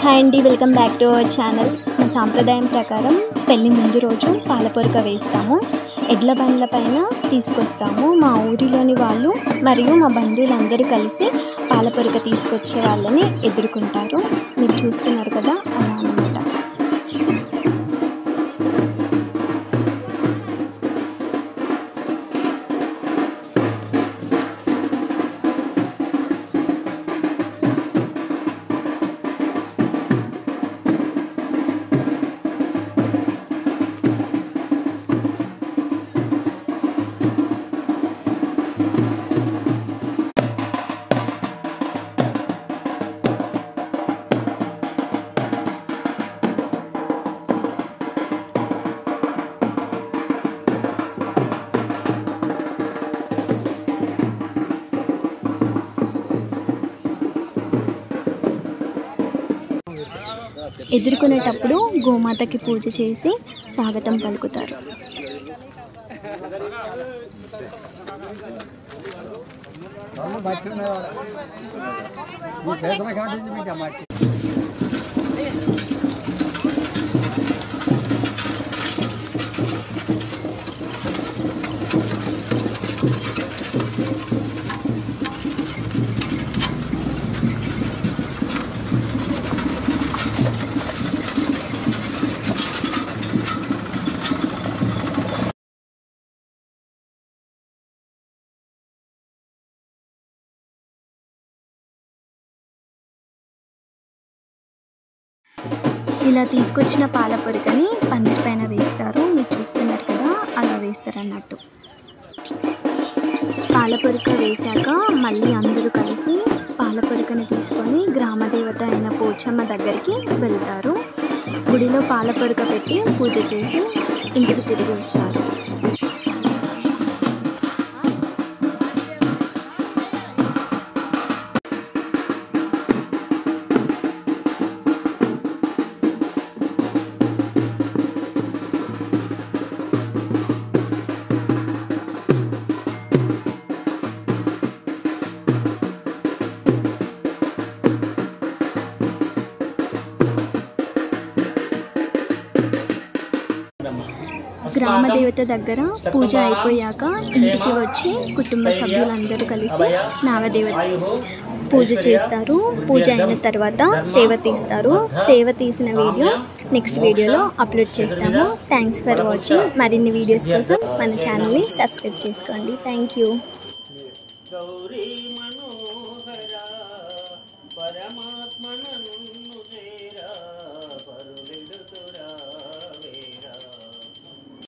Hi అండి, welcome back to our channel. మా సాంప్రదాయం ప్రకారం పెళ్లి ముందు రోజు పాలపొరక వేస్తాము. ఎడ్ల బండ్ల పైన తీసుకొస్తాము. మా ఊరిలోని వాళ్ళు మరియు మా బంధువులందరూ కలిసి పాలపొరక తీసుకొచ్చే వాళ్ళని ఎదుర్కొంటారు. మీరు చూస్తున్నారు కదా, అలా అన్నమాట. ఎదుర్కొనేటప్పుడు గోమాతకి పూజ చేసి స్వాగతం పలుకుతారు. ఇలా తీసుకొచ్చిన పాలపొరకని పందిరి పైన వేస్తారు. మీరు చూస్తున్నారు కదా, అలా వేస్తారన్నట్టు. పాలపొరక వేశాక మళ్ళీ అందరూ కలిసి పాలపొరకని తీసుకొని గ్రామదేవత అయిన పోచమ్మ దగ్గరికి వెళ్తారు. గుడిలో పాలపొరక పెట్టి పూజ చేసి ఇంటికి తిరిగి వస్తారు. గ్రామదేవత దగ్గర పూజ అయిపోయాక ఇంటికి వచ్చి కుటుంబ సభ్యులందరూ కలిసి నాగదేవత పూజ చేస్తారు. పూజ అయిన తర్వాత సేవ తీస్తారు. సేవ తీసిన వీడియో నెక్స్ట్ వీడియోలో అప్లోడ్ చేస్తాము. Thanks for watching. మరిన్ని వీడియోస్ కోసం మన ఛానల్ని సబ్స్క్రైబ్ చేసుకోండి. Thank you. గౌరీ మనోహర పరమాత్మను